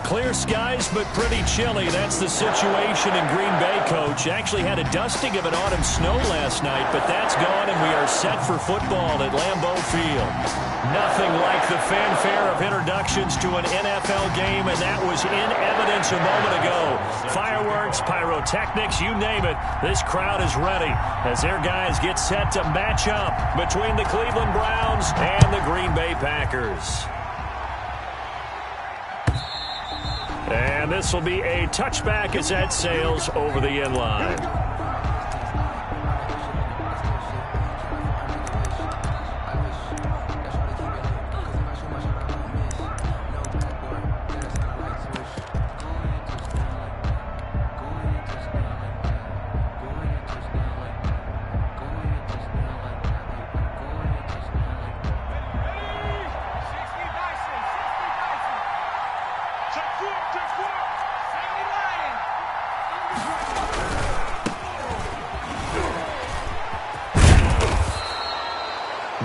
Clear skies, but pretty chilly. That's the situation in Green Bay, Coach. Actually had a dusting of an autumn snow last night, but that's gone, and we are set for football at Lambeau Field. Nothing like the fanfare of introductions to an NFL game, and that was in evidence a moment ago. Fireworks, pyrotechnics, you name it. This crowd is ready as their guys get set to match up between the Cleveland Browns and the Green Bay Packers. And this will be a touchback as that sails over the end line.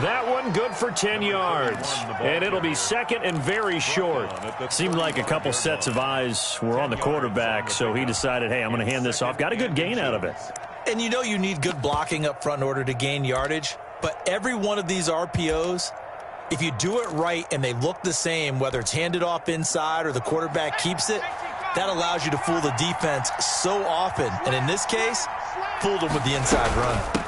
That one good for 10 yards. And it'll be second and very short. Seemed like a couple sets of eyes were on the quarterback, so he decided, hey, I'm going to hand this off. Got a good gain out of it. And you know you need good blocking up front in order to gain yardage. But every one of these RPOs, if you do it right and they look the same, whether it's handed off inside or the quarterback keeps it, that allows you to fool the defense so often. And in this case, fooled them with the inside run.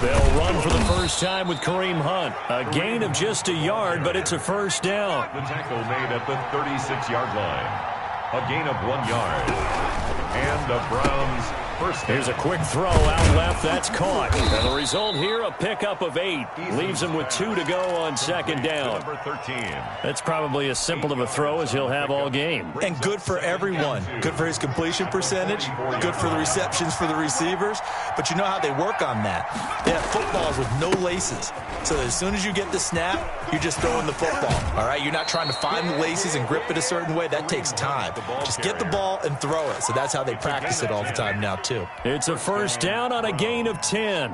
They'll run for the first time with Kareem Hunt. A gain of just a yard, but it's a first down. The tackle made at the 36-yard line. A gain of 1 yard. And the Browns first down. Here's a quick throw out left. That's caught. And the result here, a pickup of 8. Leaves him with 2 to go on second down. Number 13. That's probably as simple of a throw as he'll have all game. And good for everyone. Good for his completion percentage. Good for the receptions for the receivers. But you know how they work on that. They have footballs with no laces. So as soon as you get the snap, you're just throwing the football. All right? You're not trying to find the laces and grip it a certain way. That takes time. Just get the ball and throw it. So that's how they practice it all the time now, too. It's a first down on a gain of 10.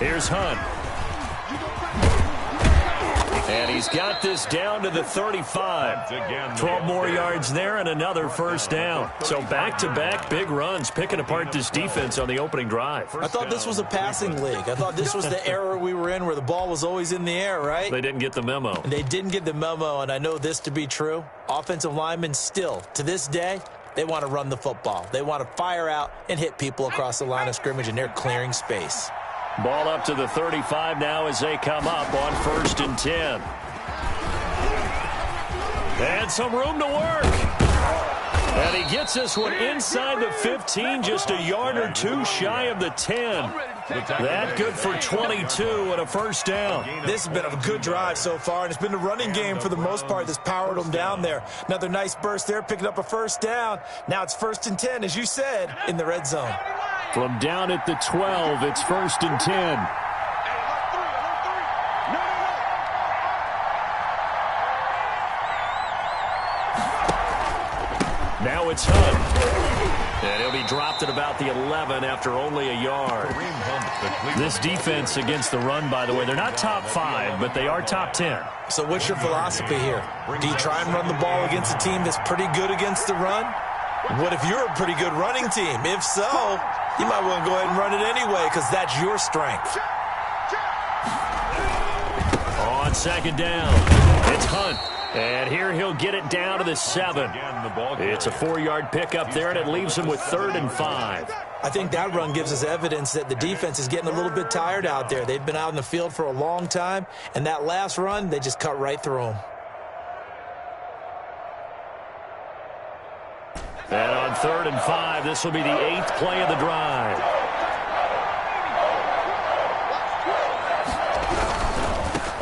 Here's Hunt. And he's got this down to the 35. 12 more yards there and another first down. So back-to-back big runs, picking apart this defense on the opening drive. I thought this was a passing league. I thought this was the era we were in where the ball was always in the air, right? They didn't get the memo. And they didn't get the memo, and I know this to be true. Offensive linemen still, to this day, they want to run the football. They want to fire out and hit people across the line of scrimmage, and they're clearing space. Ball up to the 35 now as they come up on 1st and 10. And some room to work. And he gets this one inside the 15, just a yard or 2 shy of the 10. That good for 22 and a first down. This has been a good drive so far, and it's been the running game for the most part that's powered them down there. Another nice burst there, picking up a first down. Now it's 1st and 10, as you said, in the red zone. From down at the 12, it's 1st and 10. Now it's Hunt. And he'll be dropped at about the 11 after only a yard. This defense against the run, by the way, they're not top 5, but they are top 10. So what's your philosophy here? Do you try and run the ball against a team that's pretty good against the run? What if you're a pretty good running team? If so, you might want to go ahead and run it anyway because that's your strength. On second down, it's Hunt. And here he'll get it down to the 7. It's a 4-yard pickup there, and it leaves him with 3rd and 5. I think that run gives us evidence that the defense is getting a little bit tired out there. They've been out in the field for a long time, and that last run, they just cut right through them. And on 3rd and 5, this will be the 8th play of the drive.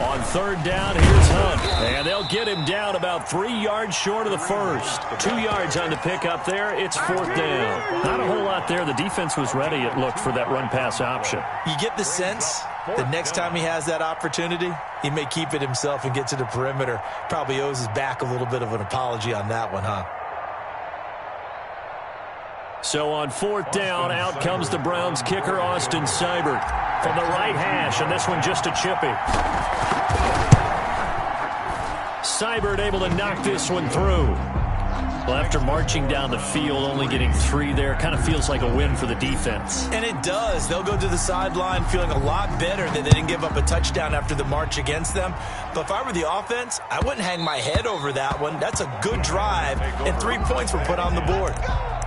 On 3rd down, here's Hunt. And they'll get him down about 3 yards short of the first. 2 yards on the pickup there. It's 4th down. Not a whole lot there. The defense was ready, it looked, for that run-pass option. You get the sense that next time he has that opportunity, he may keep it himself and get to the perimeter. Probably owes his back a little bit of an apology on that one, huh? So on 4th down, out comes the Browns kicker, Austin Seibert, from the right hash, and this one just a chippy. Seibert able to knock this one through. Well, after marching down the field, only getting 3 there, kind of feels like a win for the defense. And it does. They'll go to the sideline feeling a lot better that they didn't give up a touchdown after the march against them. But if I were the offense, I wouldn't hang my head over that one. That's a good drive, and 3 points were put on the board.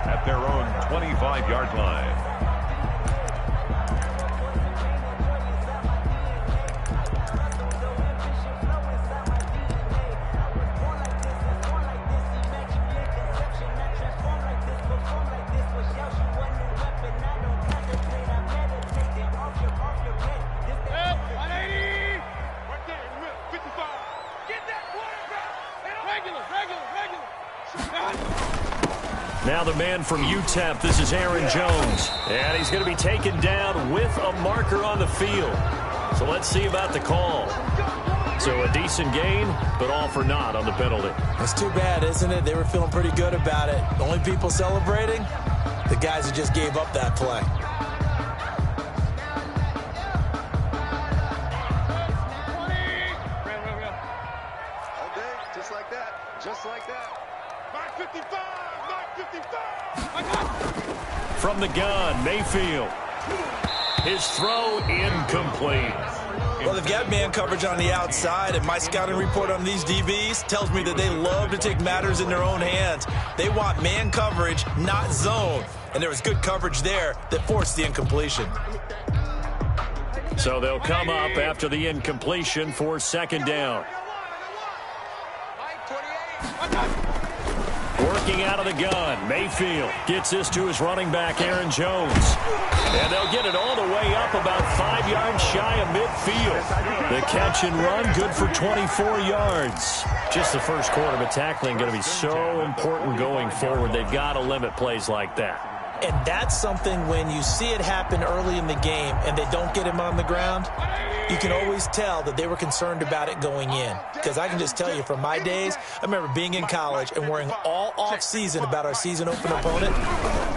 At their own 25-yard line. Now the man from UTEP, this is Aaron Jones. And he's going to be taken down with a marker on the field. So let's see about the call. So a decent gain, but all for naught on the penalty. It's too bad, isn't it? They were feeling pretty good about it. The only people celebrating? The guys who just gave up that play. Just like that. Just like that. 55. From the gun, Mayfield. His throw incomplete. Well, they've got man coverage on the outside, and my scouting report on these DBs tells me that they love to take matters in their own hands. They want man coverage, not zone. And there was good coverage there that forced the incompletion. So they'll come up after the incompletion for 2nd down. Working out of the gun, Mayfield gets this to his running back, Aaron Jones. And they'll get it all the way up about 5 yards shy of midfield. The catch and run, good for 24 yards. Just the first quarter, but tackling going to be so important going forward. They've got to limit plays like that. And that's something when you see it happen early in the game and they don't get him on the ground, you can always tell that they were concerned about it going in. Because I can just tell you from my days, I remember being in college and worrying all off-season about our season open opponent,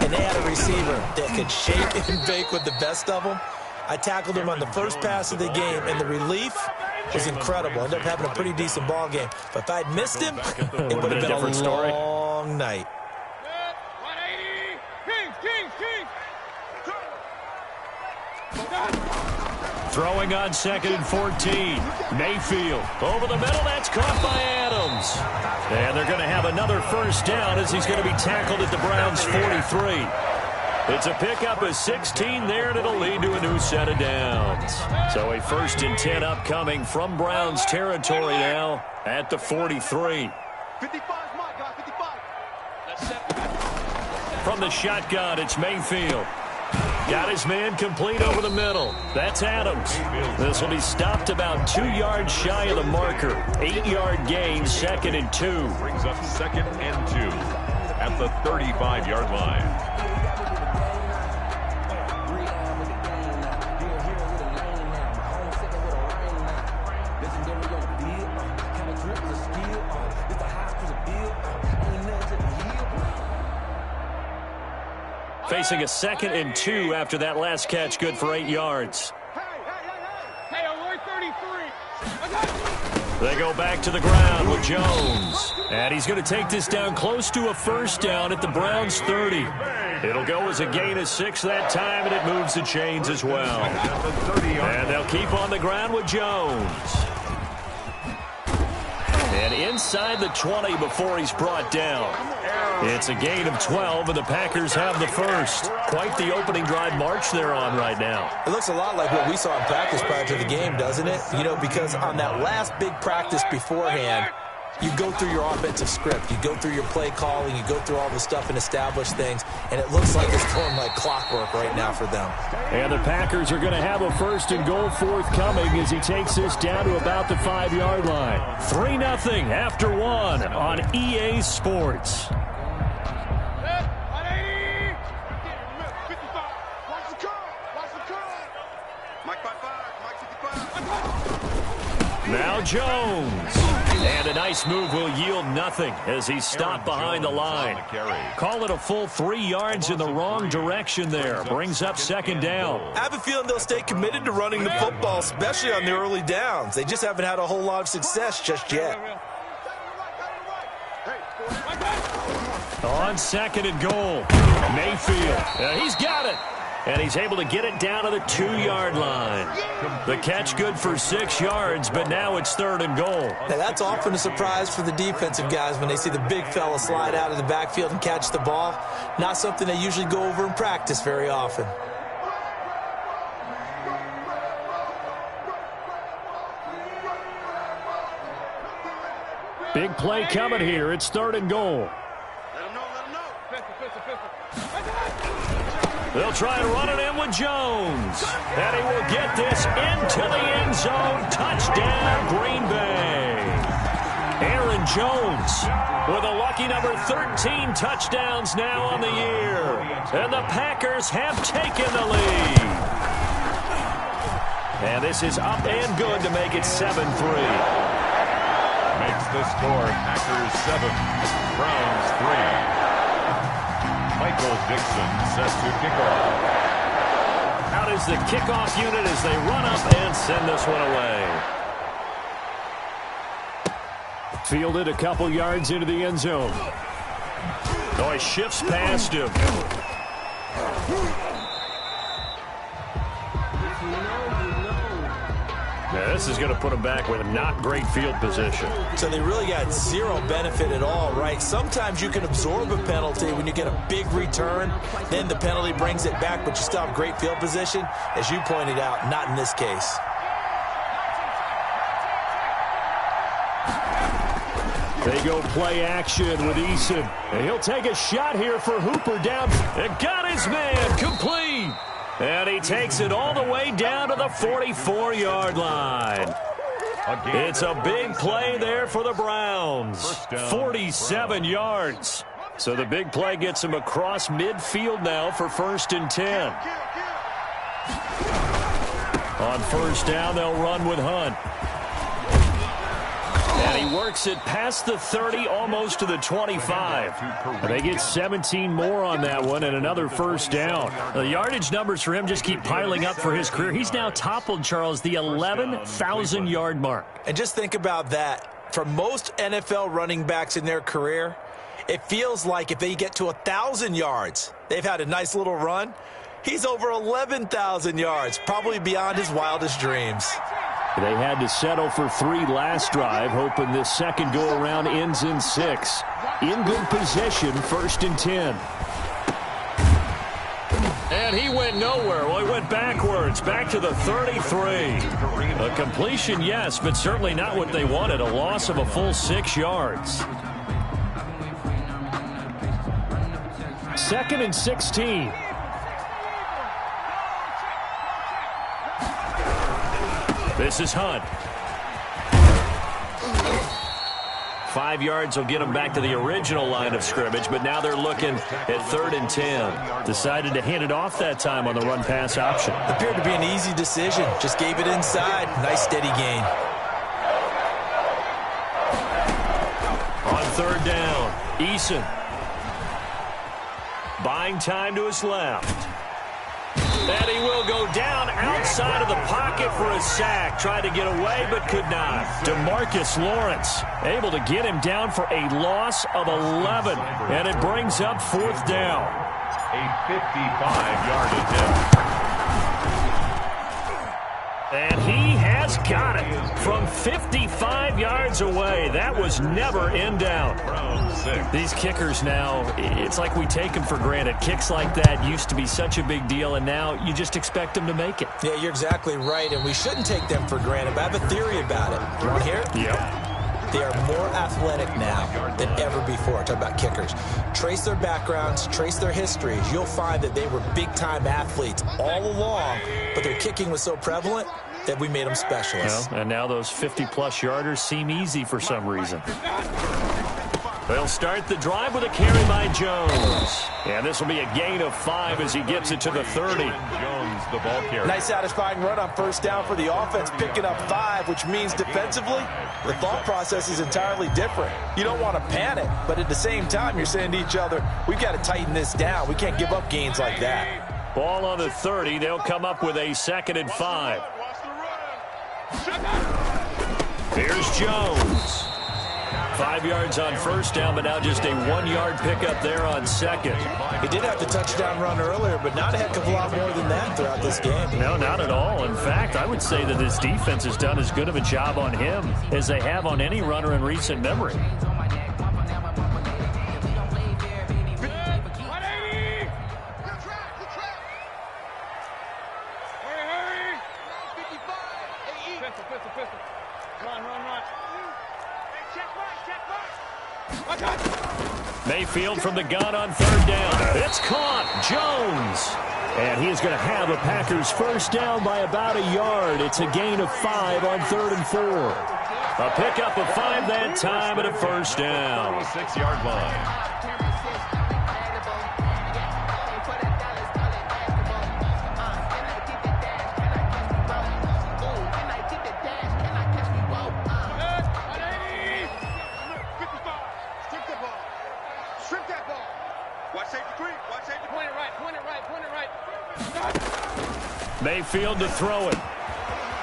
and they had a receiver that could shake and bake with the best of them. I tackled him on the first pass of the game, and the relief was incredible. I ended up having a pretty decent ball game. But if I'd missed him, it would have been a long night. Throwing on 2nd and 14. Mayfield over the middle. That's caught by Adams. And they're going to have another first down as he's going to be tackled at the Browns' 43. It's a pickup of 16 there, and it'll lead to a new set of downs. So a 1st and 10 upcoming from Browns territory now at the 43. 55, my guy, 55. From the shotgun, it's Mayfield. Got his man complete over the middle. That's Adams. This will be stopped about 2 yards shy of the marker. 8-yard gain, 2nd and 2. Brings up 2nd and 2 at the 35-yard line. Facing a 2nd and 2 after that last catch, good for 8 yards. Hey, I'm 33. They go back to the ground with Jones. And he's going to take this down close to a first down at the Browns' 30. It'll go as a gain of 6 that time, and it moves the chains as well. And they'll keep on the ground with Jones. And inside the 20 before he's brought down. It's a gain of 12, and the Packers have the first. Quite the opening drive march they're on right now. It looks a lot like what we saw in practice prior to the game, doesn't it? You know, because on that last big practice beforehand, you go through your offensive script. You go through your play calling. You go through all the stuff and establish things. And it looks like it's going like clockwork right now for them. And the Packers are going to have a 1st and goal forthcoming as he takes this down to about the 5-yard line. 3-0 after 1 on EA Sports. Now Jones. And a nice move will yield nothing as he's stopped behind the line. Call it a full 3 yards in the wrong direction there. Brings up second down. I have a feeling they'll stay committed to running the football, especially on the early downs. They just haven't had a whole lot of success just yet. On second and goal, Mayfield. He's got it. And he's able to get it down to the 2-yard line. The catch good for 6 yards, but now it's third and goal. Now, that's often a surprise for the defensive guys when they see the big fella slide out of the backfield and catch the ball. Not something they usually go over in practice very often. Big play coming here. It's third and goal. They'll try and run it in with Jones. And he will get this into the end zone. Touchdown, Green Bay. Aaron Jones with a lucky number 13 touchdowns now on the year. And the Packers have taken the lead. And this is up and good to make it 7-3. Makes the score Packers 7, Browns 3. Michael Dixon set to kickoff. Out is the kickoff unit as they run up and send this one away. Fielded a couple yards into the end zone. Oh, he shifts past him. Yeah, this is going to put him back with a not great field position. So they really got zero benefit at all, right? Sometimes you can absorb a penalty when you get a big return. Then the penalty brings it back, but you still have great field position. As you pointed out, not in this case. They go play action with Eason. And he'll take a shot here for Hooper down. And got his man complete. And he takes it all the way down to the 44-yard line. It's a big play there for the Browns. 47 yards. So the big play gets him across midfield now for 1st and 10. On first down, they'll run with Hunt. And he works it past the 30, almost to the 25. And they get 17 more on that one and another first down. The yardage numbers for him just keep piling up for his career. He's now toppled, Charles, the 11,000-yard mark. And just think about that. For most NFL running backs in their career, it feels like if they get to 1,000 yards, they've had a nice little run. He's over 11,000 yards, probably beyond his wildest dreams. They had to settle for 3 last drive, hoping this second go-around ends in 6. In good position, 1st and 10. And he went nowhere. Well, he went backwards, back to the 33. A completion, yes, but certainly not what they wanted. A loss of a full 6 yards. 2nd and 16. This is Hunt. 5 yards will get them back to the original line of scrimmage, but now they're looking at 3rd and 10. Decided to hand it off that time on the run-pass option. Appeared to be an easy decision. Just gave it inside. Nice steady gain. On 3rd down, Eason. Buying time to his left. And he will go down outside of the pocket for a sack. Tried to get away, but could not. DeMarcus Lawrence able to get him down for a loss of 11. And it brings up 4th down. A 55-yard attempt. And he has got it from 55 yards away. That was never in doubt. These kickers now, it's like we take them for granted. Kicks like that used to be such a big deal, and now you just expect them to make it. Yeah, you're exactly right, and we shouldn't take them for granted. But I have a theory about it. You want to hear it? Yep. They are more athletic now than ever before. Talk about kickers. Trace their backgrounds, trace their histories. You'll find that they were big-time athletes all along, but their kicking was so prevalent that we made them specialists. Well, and now those 50-plus yarders seem easy for some reason. They'll start the drive with a carry by Jones. And this will be a gain of 5 as he gets it to the 30. Jones, the ball carrier. Nice satisfying run on first down for the offense, picking up 5, which means defensively, the thought process is entirely different. You don't want to panic, but at the same time, you're saying to each other, we've got to tighten this down. We can't give up gains like that. Ball on the 30. They'll come up with a 2nd and 5. Here's Jones. 5 yards on first down, but now just a 1-yard pickup there on second. He did have the touchdown run earlier, but not a heck of a lot more than that throughout this game. No, not at all. In fact, I would say that this defense has done as good of a job on him as they have on any runner in recent memory. Mayfield from the gun on 3rd down. It's caught. Jones. And he is going to have a Packers first down by about a yard. It's a gain of 5 on 3rd and 4. A pickup of 5 that time and a first down. 6-yard line. Mayfield to throw it.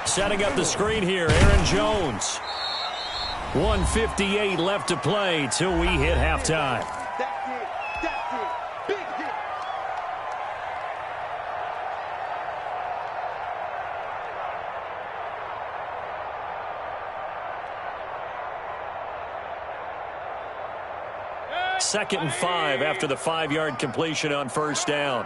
Setting up the screen here, Aaron Jones. 1:58 left to play till we hit halftime. That's it. That's it. Big hit. Second and 5 after the 5-yard completion on first down.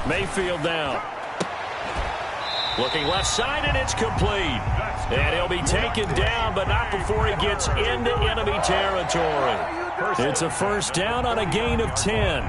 Mayfield down. Looking left side, and it's complete. And he'll be taken down, but not before he gets into enemy territory. It's a first down on a gain of 10.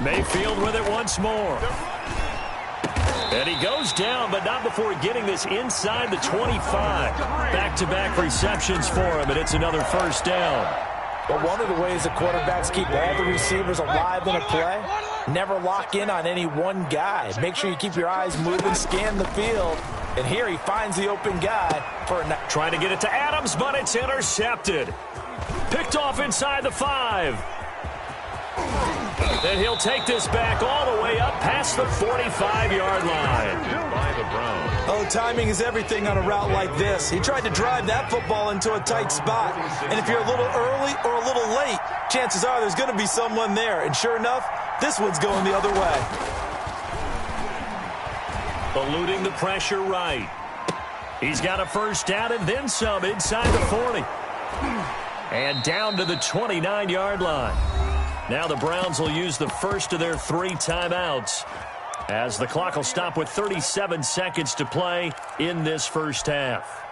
Mayfield with it once more. And he goes down, but not before getting this inside the 25. Back-to-back receptions for him, and it's another first down. But one of the ways the quarterbacks keep all the receivers alive in a play, never lock in on any one guy. Make sure you keep your eyes moving, scan the field. And here he finds the open guy for a... Trying to get it to Adams, but it's intercepted. Picked off inside the 5. And he'll take this back all the way up past the 45-yard line. By the Browns. Oh, timing is everything on a route like this. He tried to drive that football into a tight spot. And if you're a little early or a little late, chances are there's going to be someone there. And sure enough, this one's going the other way. Eluding the pressure right. He's got a first down and then some inside the 40. And down to the 29-yard line. Now the Browns will use the first of their 3 timeouts as the clock will stop with 37 seconds to play in this first half.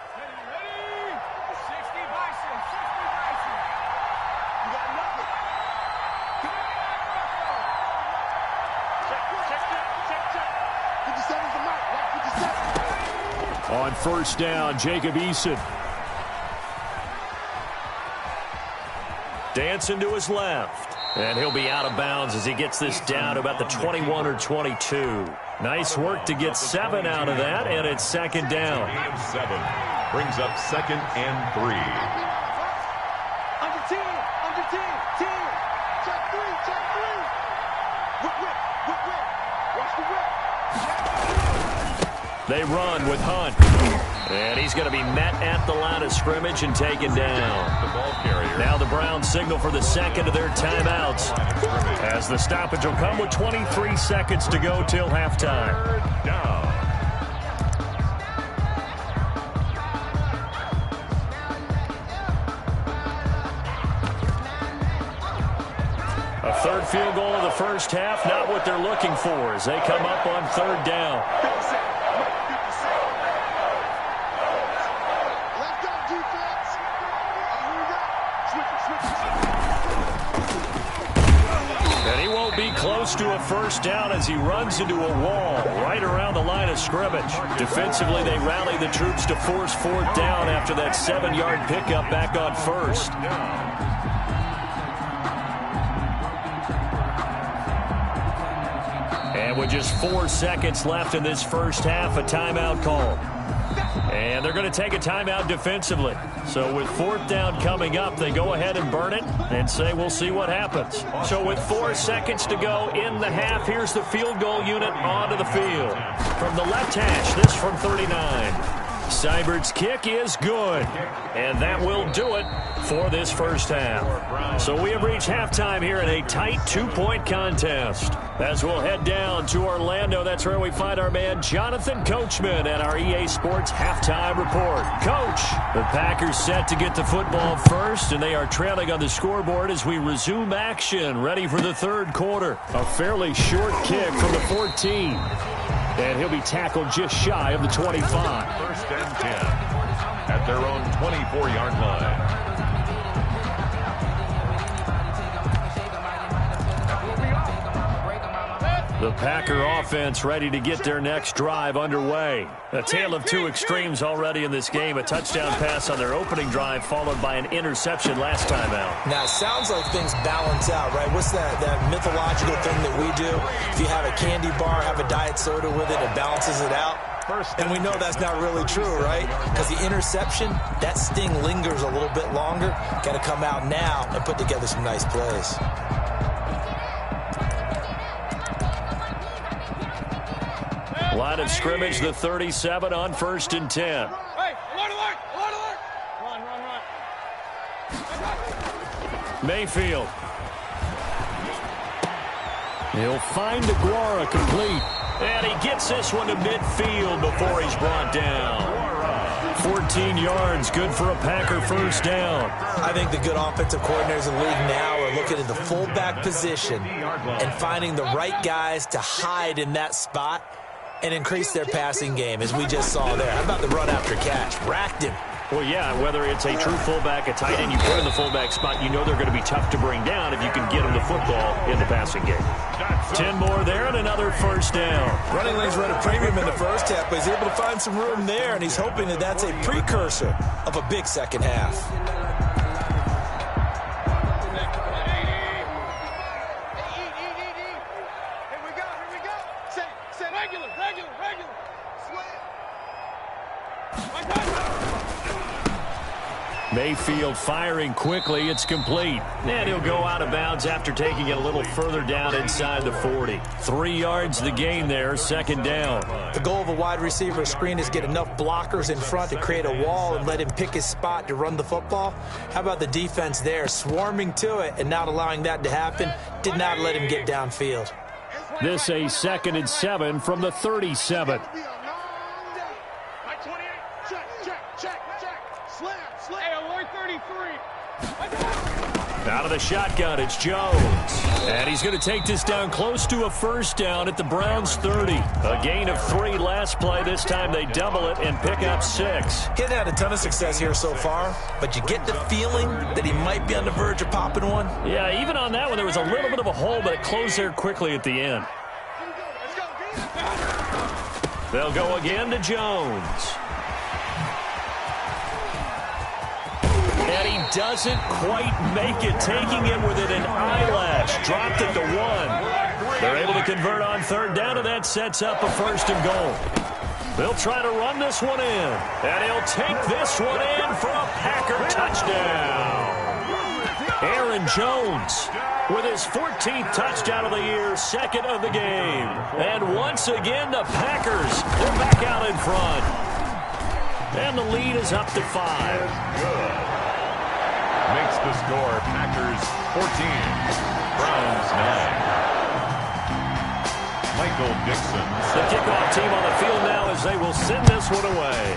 On first down, Jacob Eason. Dancing to his left. And he'll be out of bounds as he gets this down to about the 21 or 22. Nice work to get 7 out of that, and it's second down. 7 brings up 2nd and 3. Under 10, under 10, 10. Check 3, check 3. Whip, whip, whip, whip. Watch the whip. They run with Hunt. And he's going to be met at the line of scrimmage and taken down. The ball carrier. Now the Browns signal for the second of their timeouts as the stoppage will come with 23 seconds to go till halftime. Third down. A third field goal of the first half, not what they're looking for as they come up on 3rd down. Let's go, defense. And he won't be close to a first down as he runs into a wall right around the line of scrimmage. Defensively, they rally the troops to force fourth down after that 7-yard pickup back on first. And with just 4 seconds left in this first half, a timeout call. And they're going to take a timeout defensively. So with fourth down coming up, they go ahead and burn it and say we'll see what happens. So with 4 seconds to go in the half, here's the field goal unit onto the field. From the left hash, this from 39. Seibert's kick is good. And that will do it for this first half. So we have reached halftime here in a tight 2-point contest. As we'll head down to Orlando, that's where we find our man Jonathan Coachman at our EA Sports Halftime Report. Coach, the Packers set to get the football first, and they are trailing on the scoreboard as we resume action, ready for the third quarter. A fairly short kick from the 14. And he'll be tackled just shy of the 25. First and 10 at their own 24-yard line. The Packer offense ready to get their next drive underway. A tale of two extremes already in this game. A touchdown pass on their opening drive followed by an interception last time out. Now, it sounds like things balance out, right? What's that mythological thing that we do? If you have a candy bar, have a diet soda with it, it balances it out. And we know that's not really true, right? Because the interception, that sting lingers a little bit longer. Got to come out now and put together some nice plays. Line of scrimmage, the 37 on first and 10. Hey, alert, alert, alert, alert. Run. Mayfield. He'll find Aguara complete. And he gets this one to midfield before he's brought down. 14 yards, good for a Packer first down. I think the good offensive coordinators in the league now are looking at the fullback position and finding the right guys to hide in that spot and increase their passing game, as we just saw there. How about the run after catch? Racked him. Well, yeah, whether it's a true fullback, a tight end you put in the fullback spot, you know they're going to be tough to bring down if you can get them the football in the passing game. 10 more there and another first down. Running lanes run a premium in the first half, but he's able to find some room there, and he's hoping that that's a precursor of a big second half. Mayfield firing quickly. It's complete. And he'll go out of bounds after taking it a little further down inside the 40. 3 yards the gain there, second down. The goal of a wide receiver screen is get enough blockers in front to create a wall and let him pick his spot to run the football. How about the defense there, swarming to it and not allowing that to happen? Did not let him get downfield. This a 2nd and 7 from the 37. Out of the shotgun, it's Jones. And he's going to take this down close to a first down at the Browns' 30. A gain of 3 last play. This time they double it and pick up 6. He hasn't had a ton of success here so far, but you get the feeling that he might be on the verge of popping one. Yeah, even on that one, there was a little bit of a hole, but it closed there quickly at the end. They'll go again to Jones. And he doesn't quite make it, taking him within an eyelash. Dropped it to 1. They're able to convert on third down, and that sets up a first and goal. They'll try to run this one in. And he'll take this one in for a Packer touchdown. Aaron Jones with his 14th touchdown of the year, 2nd of the game. And once again, the Packers are back out in front. And the lead is up to 5. Makes the score Packers 14, Browns 9. Michael Dixon. The kickoff team on the field now as they will send this one away.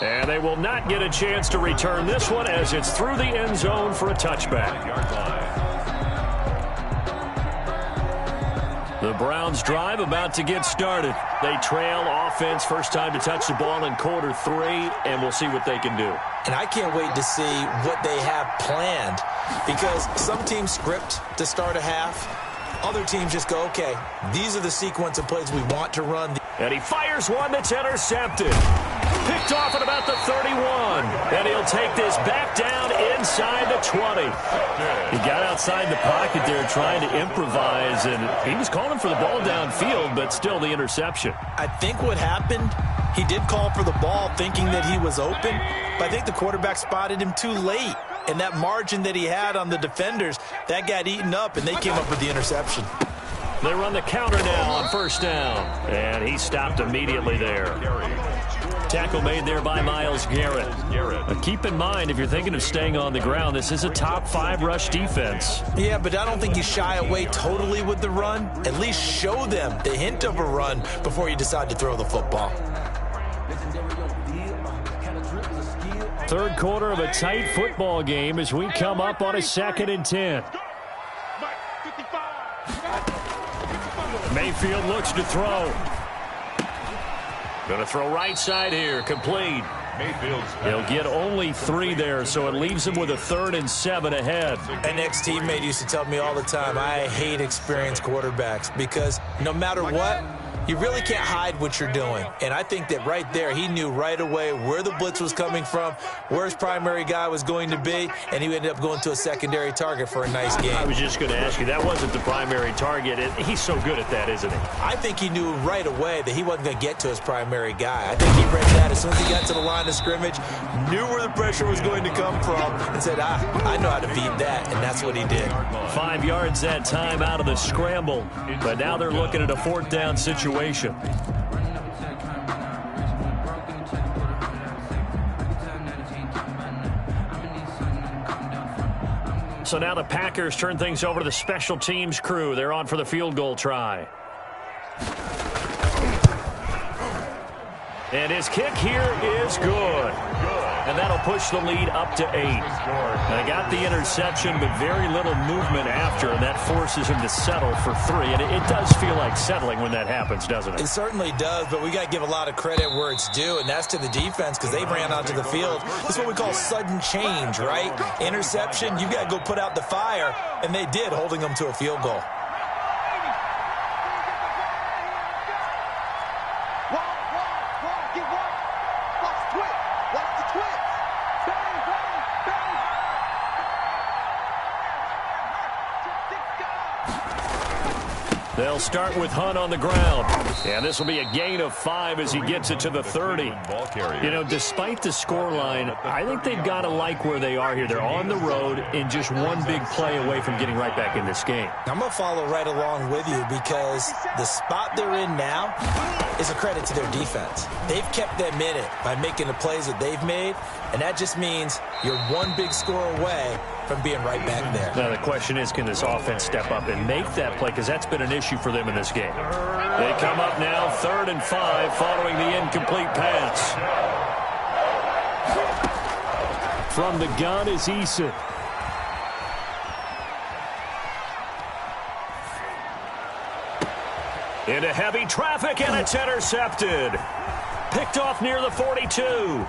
And they will not get a chance to return this one as it's through the end zone for a touchback. The Browns drive about to get started. They trail offense, first time to touch the ball in quarter 3, and we'll see what they can do. And I can't wait to see what they have planned, because some teams script to start a half. Other teams just go, okay, these are the sequence of plays we want to run. And he fires one that's intercepted. Picked off at about the 31. And he'll take this back down inside the 20. He got outside the pocket there trying to improvise, and he was calling for the ball downfield, but still the interception. I think what happened, he did call for the ball thinking that he was open, but I think the quarterback spotted him too late. And that margin that he had on the defenders, that got eaten up, and they came up with the interception. They run the counter now on first down. And he stopped immediately there. Tackle made there by Myles Garrett. But keep in mind, if you're thinking of staying on the ground, this is a top 5 rush defense. Yeah, but I don't think you shy away totally with the run. At least show them the hint of a run before you decide to throw the football. Third quarter of a tight football game as we come up on a 2nd and 10. Mayfield looks to throw. Going to throw right side here, complete. He'll get only 3 there, so it leaves him with a 3rd and 7 ahead. An ex-teammate used to tell me all the time, I hate experienced quarterbacks because no matter what, you really can't hide what you're doing. And I think that right there, he knew right away where the blitz was coming from, where his primary guy was going to be, and he ended up going to a secondary target for a nice game. I was just going to ask you, that wasn't the primary target. He's so good at that, isn't he? I think he knew right away that he wasn't going to get to his primary guy. I think he read that as soon as he got to the line of scrimmage, knew where the pressure was going to come from, and said, I know how to beat that, and that's what he did. 5 yards that time out of the scramble, but now they're looking at a 4th down situation. So now the Packers turn things over to the special teams crew. They're on for the field goal try. And his kick here is good. And that'll push the lead up to 8. They got the interception, but very little movement after, and that forces him to settle for 3. And it does feel like settling when that happens, doesn't it? It certainly does, but we got to give a lot of credit where it's due, and that's to the defense because they ran onto the field. This is what we call sudden change, right? Interception, you got to go put out the fire, and they did, holding them to a field goal. They'll start with Hunt on the ground. And this will be a gain of 5 as he gets it to the 30. You know, despite the scoreline, I think they've got to like where they are here. They're on the road and just one big play away from getting right back in this game. I'm going to follow right along with you because the spot they're in now is a credit to their defense. They've kept them in it by making the plays that they've made, and that just means you're one big score away from being right back there. Now the question is, can this offense step up and make that play? Because that's been an issue for them in this game. They come up now 3rd and 5 following the incomplete pass. From the gun is Eason. Into heavy traffic, and it's intercepted. Picked off near the 42.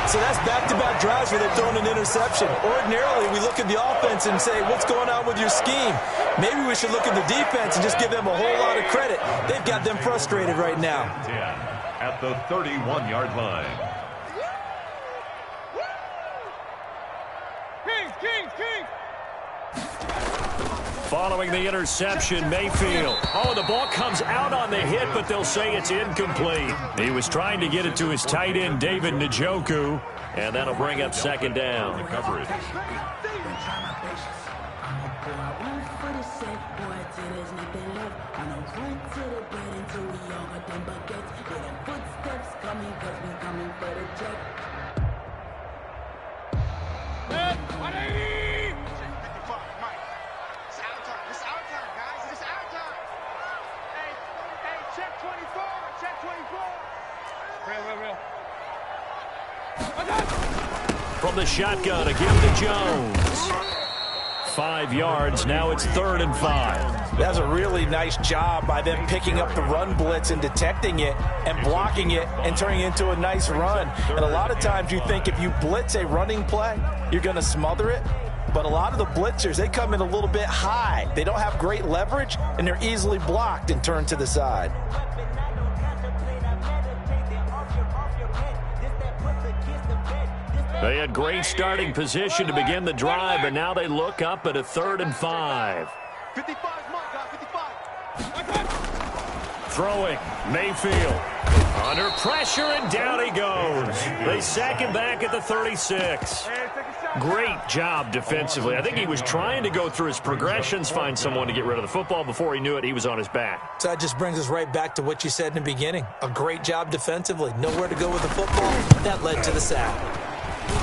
So that's back-to-back drives where they've thrown an interception. Ordinarily, we look at the offense and say, what's going on with your scheme? Maybe we should look at the defense and just give them a whole lot of credit. They've got them frustrated right now. 10 at the 31-yard line. Following the interception, Mayfield. Oh, the ball comes out on the hit, but they'll say it's incomplete. He was trying to get it to his tight end, David Njoku, and that'll bring up 2nd down. Coverage. From the shotgun, a give to Jones. 5 yards, now it's 3rd and 5. That's a really nice job by them picking up the run blitz and detecting it and blocking it and turning it into a nice run. And a lot of times you think if you blitz a running play, you're going to smother it. But a lot of the blitzers, they come in a little bit high. They don't have great leverage, and they're easily blocked and turned to the side. They had great starting position to begin the drive, but now they look up at a 3rd and 5. 55 is mine, guys, 55. Throwing, Mayfield. Under pressure, and down he goes. They sack him back at the 36. Great job defensively. I think he was trying to go through his progressions, find someone to get rid of the football. Before he knew it, he was on his back. So that just brings us right back to what you said in the beginning. A great job defensively. Nowhere to go with the football. That led to the sack.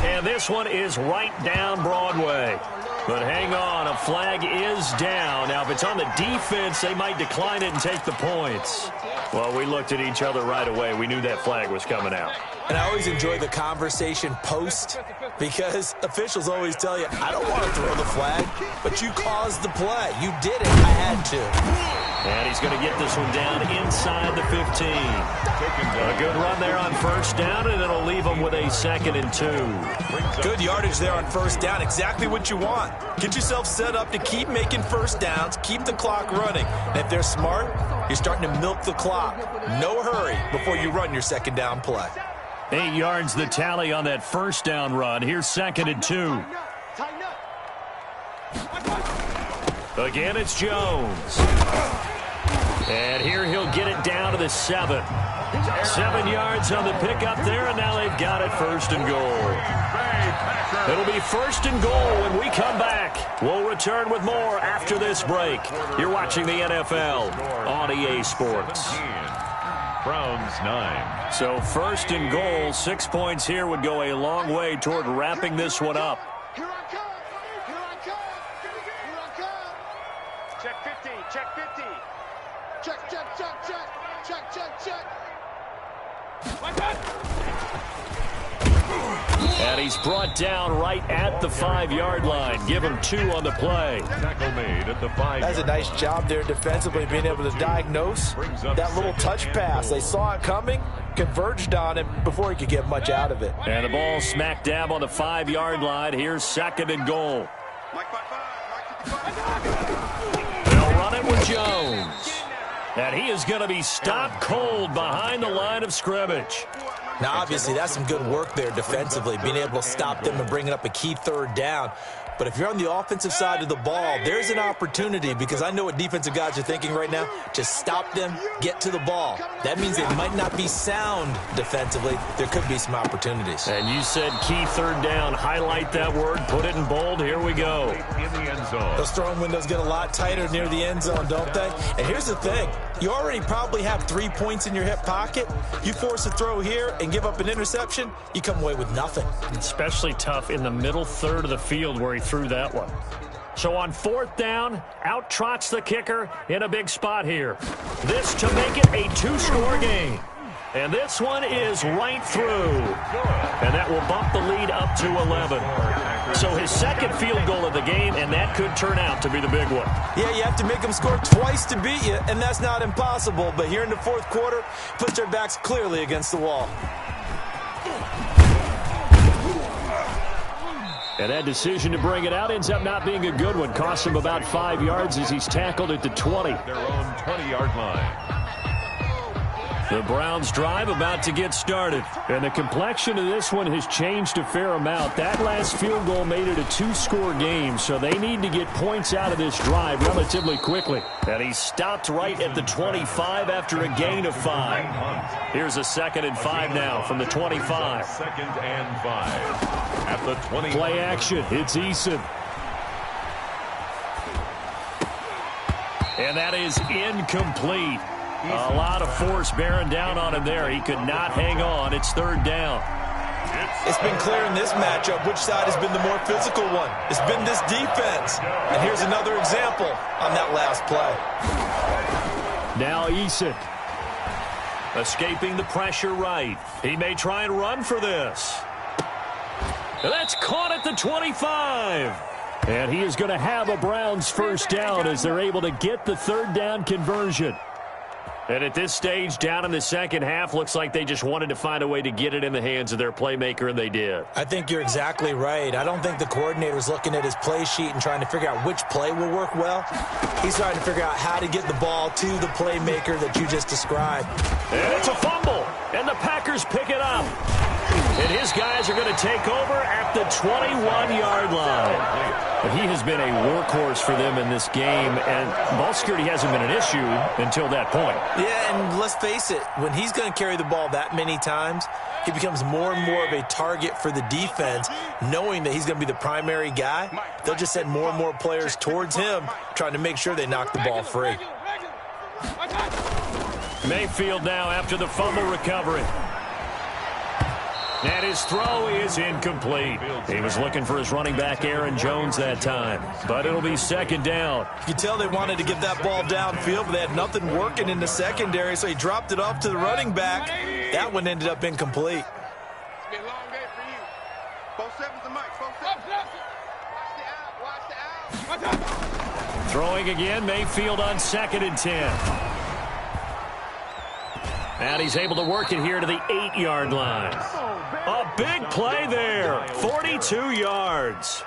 And this one is right down Broadway. But hang on, a flag is down. Now, if it's on the defense, they might decline it and take the points. Well, we looked at each other right away. We knew that flag was coming out. And I always enjoy the conversation post because officials always tell you, I don't want to throw the flag, but you caused the play. You did it. I had to. And he's going to get this one down inside the 15. A good run there on 1st down, and it'll leave him with a 2nd and 2. Good yardage there on 1st down. Exactly what you want. Get yourself set up to keep making 1st downs, keep the clock running. And if they're smart, you're starting to milk the clock. No hurry before you run your 2nd down play. 8 yards the tally on that 1st down run. Here's 2nd and 2. Again, it's Jones. And here he'll get it down to the 7. 7 yards on the pickup there, and now they've got it 1st and goal. It'll be 1st and goal when we come back. We'll return with more after this break. You're watching the NFL on EA Sports. Browns 9. So 1st and goal, 6 points here would go a long way toward wrapping this one up. Here I come. Here I come. Here I come. Check 50. Check 50. Check, check, check, check. Check, check, check. And he's brought down right at the 5-yard line. Give him 2 on the play. Tackle made at the 5. That's a nice job there defensively, being able to diagnose that little touch pass. They saw it coming, converged on it before he could get much out of it. And the ball smack dab on the 5-yard line. Here's 2nd and goal. They'll run it with Jones. And he is going to be stopped cold behind the line of scrimmage. Now, obviously, that's some good work there defensively, being able to stop them and bringing up a key 3rd down. But if you're on the offensive side of the ball, there's an opportunity, because I know what defensive guys are thinking right now. Just stop them, get to the ball. That means they might not be sound defensively. There could be some opportunities. And you said key 3rd down. Highlight that word. Put it in bold. Here we go. In the end zone. Those throwing windows get a lot tighter near the end zone, don't they? And here's the thing. You already probably have 3 points in your hip pocket. You force a throw here and give up an interception, you come away with nothing. Especially tough in the middle 3rd of the field where he threw that one. So on 4th down, out trots the kicker in a big spot here. This to make it a 2-score game. And this one is right through. And that will bump the lead up to 11. So his 2nd field goal of the game, and that could turn out to be the big one. Yeah, you have to make them score twice to beat you, and that's not impossible. But here in the 4th quarter, puts their backs clearly against the wall. And that decision to bring it out ends up not being a good one. Costs him about 5 yards as he's tackled at the 20. Their own 20-yard line. The Browns drive about to get started. And the complexion of this one has changed a fair amount. That last field goal made it a 2-score game, so they need to get points out of this drive relatively quickly. And he stopped right at the 25 after a gain of 5. Here's a 2nd and 5 now from the 25. 2nd and 5 at the 20. Play action. It's Eason. And that is incomplete. A lot of force bearing down on him there. He could not hang on. It's 3rd down. It's been clear in this matchup which side has been the more physical one. It's been this defense. And here's another example on that last play. Now Eason. Escaping the pressure right. He may try and run for this. And that's caught at the 25. And he is going to have a Browns first down as they're able to get the third down conversion. And at this stage, down in the second half, looks like they just wanted to find a way to get it in the hands of their playmaker, and they did. I think you're exactly right. I don't think the coordinator's looking at his play sheet and trying to figure out which play will work well. He's trying to figure out how to get the ball to the playmaker that you just described. And it's a fumble, and the Packers pick it up. And his guys are going to take over at the 21-yard line. But he has been a workhorse for them in this game, and ball security hasn't been an issue until that point. Yeah, and let's face it, when he's going to carry the ball that many times, he becomes more and more of a target for the defense, knowing that he's going to be the primary guy. They'll just send more and more players towards him, trying to make sure they knock the ball free. Mayfield now after the fumble recovery. And his throw is incomplete. He was looking for his running back, Aaron Jones, that time. But it'll be second down. You can tell they wanted to get that ball downfield, but they had nothing working in the secondary, so he dropped it off to the running back. That one ended up incomplete. It's been a long day for you. 4-7's the mic. 4-7. Watch the out. Throwing again, Mayfield on 2nd and 10. And he's able to work it here to the 8-yard line. A big play there, 42 yards.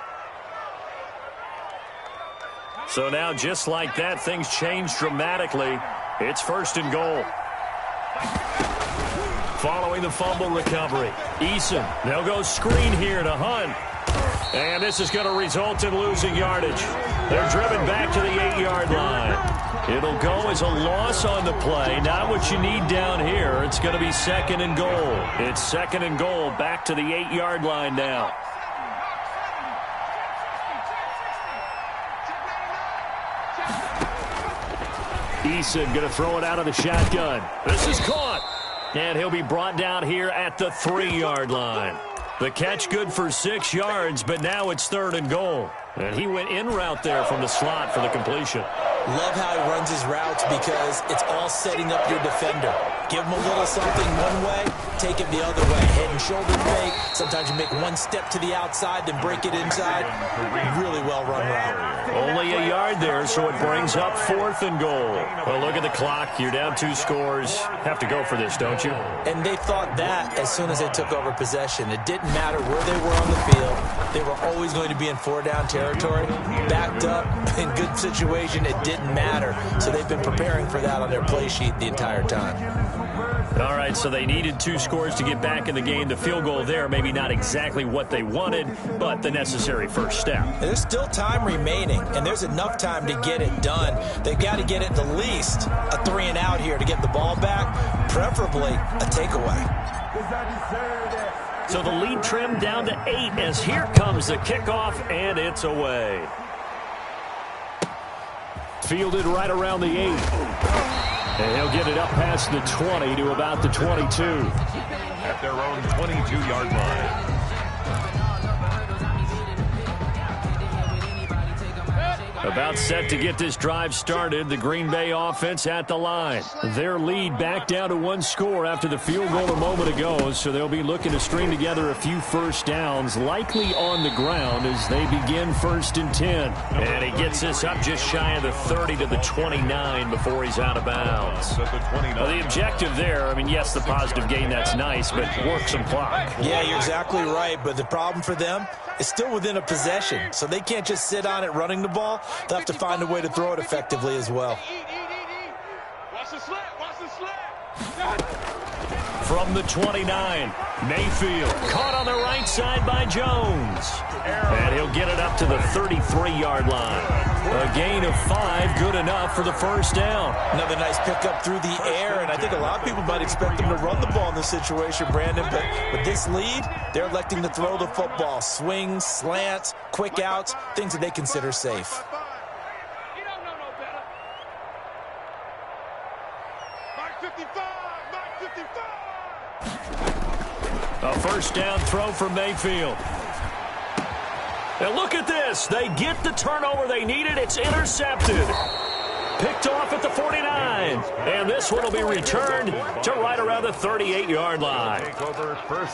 So now, just like that, things change dramatically. It's 1st and goal. Following the fumble recovery, Eason, they'll go screen here to Hunt. And this is going to result in losing yardage. They're driven back to the 8-yard line. It'll go as a loss on the play. Not what you need down here. It's going to be 2nd and goal. It's 2nd and goal, back to the 8-yard line now. Eason going to throw it out of the shotgun. This is caught. And he'll be brought down here at the 3-yard line. The catch good for 6 yards, but now it's 3rd and goal. And he went in route there from the slot for the completion. Love how he runs his routes because it's all setting up your defender. Give him a little something one way, take it the other way. Head and shoulder fake. Sometimes you make one step to the outside, then break it inside. Really well-run route. Only a yard there, so it brings up 4th and goal. Well, look at the clock. You're down 2 scores. Have to go for this, don't you? And they thought that as soon as they took over possession. It didn't matter where they were on the field. They were always going to be in 4-down territory. Backed up, in good situation, it didn't matter. So they've been preparing for that on their play sheet the entire time. All right, so they needed 2 scores to get back in the game. The field goal there, maybe not exactly what they wanted, but the necessary first step. There's still time remaining, and there's enough time to get it done. They've got to get it the least a 3-and-out here to get the ball back, preferably a takeaway. So the lead trimmed down to 8 as here comes the kickoff, and it's away. Fielded right around the 8. And he'll get it up past the 20 to about the 22. At their own 22-yard line. About set to get this drive started. The Green Bay offense at the line. Their lead back down to 1 score after the field goal a moment ago. So they'll be looking to string together a few first downs, likely on the ground as they begin 1st and 10. And he gets this up just shy of the 30 to the 29 before he's out of bounds. The objective there, I mean, yes, the positive gain, that's nice, but work some clock. Yeah, you're exactly right. But the problem for them is still within a possession. So they can't just sit on it running the ball. They'll have to find a way to throw it effectively as well. Watch the slap. Watch the slap. From the 29, Mayfield caught on the right side by Jones. And he'll get it up to the 33-yard line. A gain of 5, good enough for the first down. Another nice pickup through the air, and I think a lot of people might expect them to run the ball in this situation, Brandon, but with this lead, they're electing to throw the football. Swings, slants, quick outs, things that they consider safe. You don't know no better. Mark 55. Mark 55. A first down throw for Mayfield. And look at this. They get the turnover they needed. It's intercepted. Picked off at the 49. And this one will be returned to right around the 38-yard line.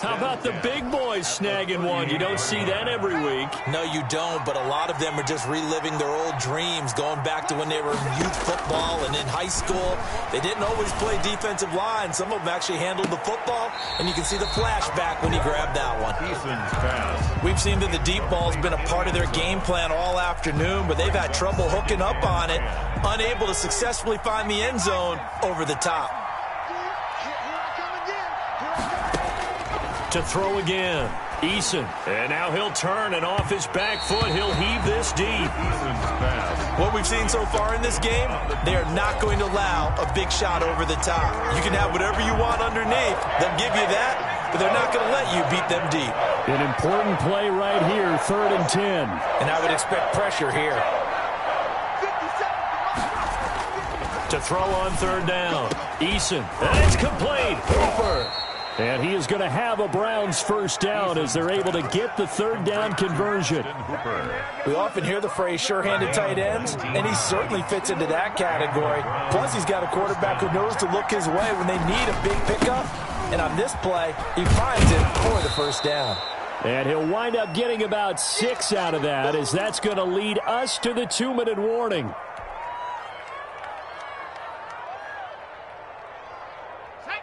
How about the big boys snagging one? You don't see that every week. No, you don't, but a lot of them are just reliving their old dreams, going back to when they were in youth football and in high school. They didn't always play defensive line. Some of them actually handled the football, and you can see the flashback when he grabbed that one. We've seen that the deep ball's been a part of their game plan all afternoon, but they've had trouble hooking up on it, unable to successfully find the end zone over the top. To throw again, Eason. And now he'll turn, and off his back foot, he'll heave this deep. What we've seen so far in this game, they are not going to allow a big shot over the top. You can have whatever you want underneath. They'll give you that, but they're not going to let you beat them deep. An important play right here, 3rd and 10. And I would expect pressure here. To throw on 3rd down, Eason. And it's complete. Hooper. And he is going to have a Browns first down as they're able to get the 3rd down conversion. We often hear the phrase sure-handed tight ends, and he certainly fits into that category. Plus, he's got a quarterback who knows to look his way when they need a big pickup. And on this play, he finds it for the first down. And he'll wind up getting about 6 out of that, as that's going to lead us to the 2-minute warning.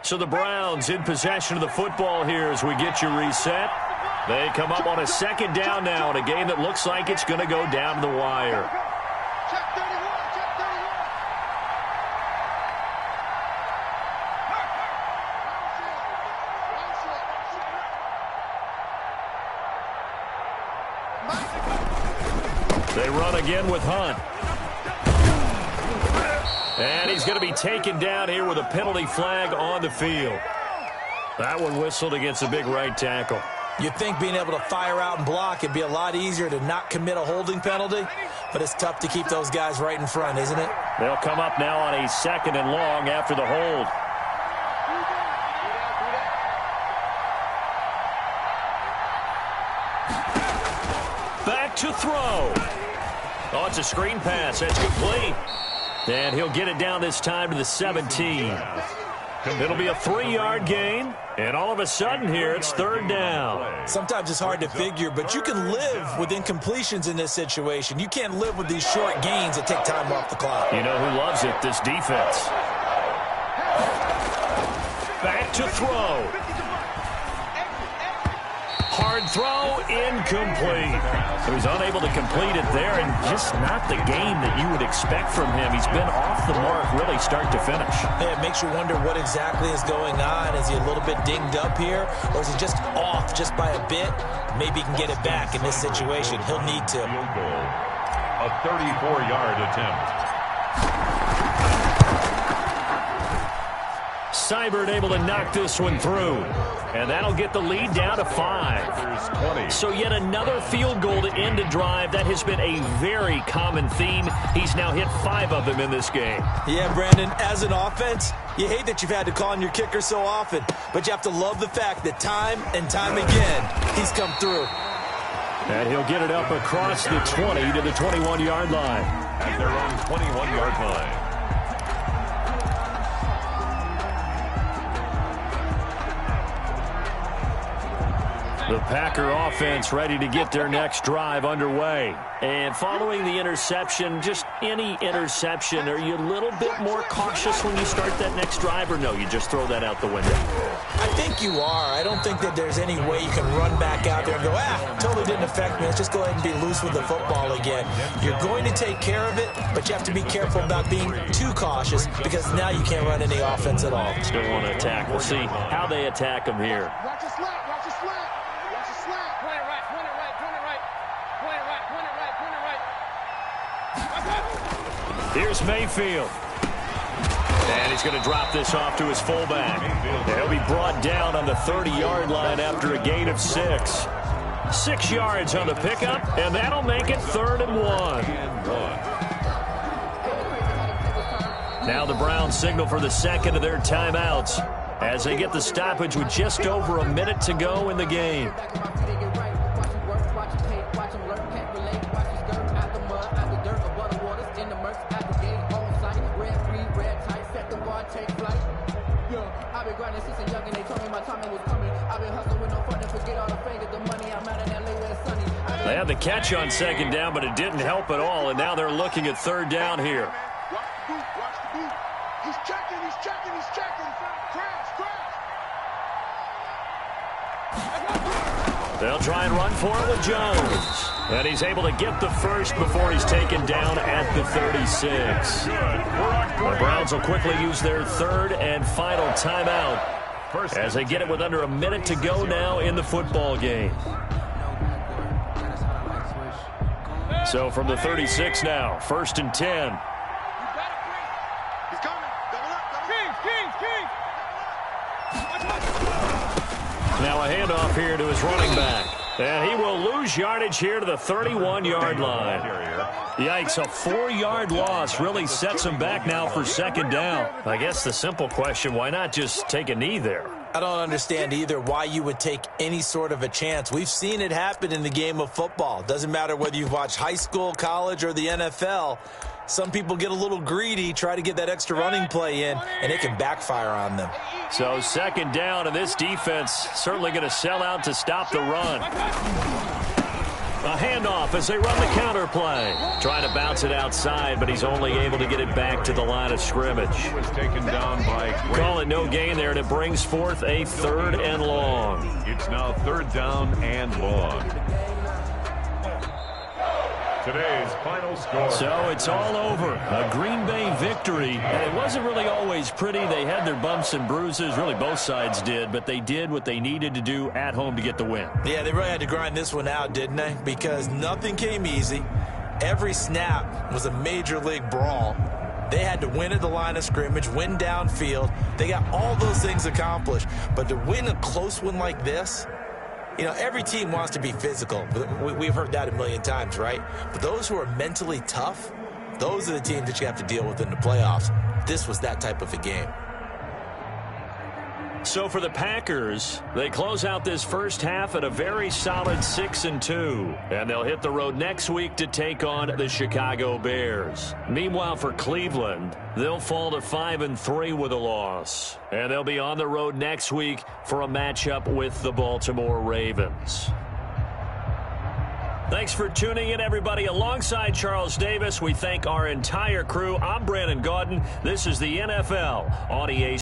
So the Browns in possession of the football here as we get you reset. They come up on a 2nd down now in a game that looks like it's going to go down to the wire. Check 31, check 31. They run again with Hunt. And he's going to be taken down here with a penalty flag on the field. That one whistled against a big right tackle. You'd think being able to fire out and block it'd be a lot easier to not commit a holding penalty, but it's tough to keep those guys right in front, isn't it? They'll come up now on a 2nd and long after the hold. Back to throw. Oh, it's a screen pass. That's complete. And he'll get it down this time to the 17. It'll be a 3-yard gain, and all of a sudden here it's 3rd down. Sometimes it's hard to figure, but you can live with incompletions in this situation. You can't live with these short gains that take time off the clock. You know who loves it? This defense. Back to throw. Hard throw, incomplete. So he's unable to complete it there, and just not the game that you would expect from him. He's been off the mark really start to finish. Yeah, it makes you wonder what exactly is going on. Is he a little bit dinged up here, or is he just off just by a bit? Maybe he can get it back in this situation. He'll need to. A 34-yard attempt. Seibert able to knock this one through. And that'll get the lead down to 5. So yet another field goal to end a drive. That has been a very common theme. He's now hit 5 of them in this game. Yeah, Brandon, as an offense, you hate that you've had to call on your kicker so often, but you have to love the fact that time and time again, he's come through. And he'll get it up across the 20 to the 21-yard line. At their own 21-yard line. The Packer offense ready to get their next drive underway. And following the interception, just any interception, are you a little bit more cautious when you start that next drive, or no, you just throw that out the window? I think you are. I don't think that there's any way you can run back out there and go, totally didn't affect me. Let's just go ahead and be loose with the football again. You're going to take care of it, but you have to be careful about being too cautious because now you can't run any offense at all. Still want to attack. We'll see how they attack them here. Watch your slant, watch your slant. Watch your slant. Point it right, point it right, point it right. Point it right, point it right, point it right. Here's Mayfield. And he's going to drop this off to his fullback. He'll be brought down on the 30-yard line after a gain of 6. 6 yards on the pickup, and that'll make it 3rd and 1. Now the Browns signal for the second of their timeouts as they get the stoppage with just over a minute to go in the game. They had the catch on second down, but it didn't help at all, and now they're looking at third down here. Watch the boot, watch the boot. He's checking, he's checking, he's checking. Crash. They'll try and run for it with Jones. And he's able to get the first before he's taken down at the 36. The Browns will quickly use their third and final timeout as they get it with under a minute to go now in the football game. So from the 36 now, 1st and 10. He's coming. Double up. King. Now a handoff here to his running back. And he will lose yardage here to the 31-yard line. Yikes, a 4-yard loss really sets him back now for second down. I guess the simple question, why not just take a knee there? I don't understand either why you would take any sort of a chance. We've seen it happen in the game of football. Doesn't matter whether you've watched high school, college, or the NFL. Some people get a little greedy, try to get that extra running play in, and it can backfire on them. So second down, and this defense certainly going to sell out to stop the run. A handoff as they run the counter play. Trying to bounce it outside, but he's only able to get it back to the line of scrimmage. He was taken down by Call it no gain there, and it brings forth a 3rd and long. It's now 3rd down and long. Today's final score. So it's all over. A Green Bay victory. And it wasn't really always pretty. They had their bumps and bruises. Really, both sides did. But they did what they needed to do at home to get the win. Yeah, they really had to grind this one out, didn't they? Because nothing came easy. Every snap was a major league brawl. They had to win at the line of scrimmage, win downfield. They got all those things accomplished. But to win a close one like this, you know, every team wants to be physical. We've heard that a million times, right? But those who are mentally tough, those are the teams that you have to deal with in the playoffs. This was that type of a game. So for the Packers, they close out this first half at a very solid 6-2. And they'll hit the road next week to take on the Chicago Bears. Meanwhile, for Cleveland, they'll fall to 5-3 with a loss. And they'll be on the road next week for a matchup with the Baltimore Ravens. Thanks for tuning in, everybody. Alongside Charles Davis, we thank our entire crew. I'm Brandon Gaudin. This is the NFL on EA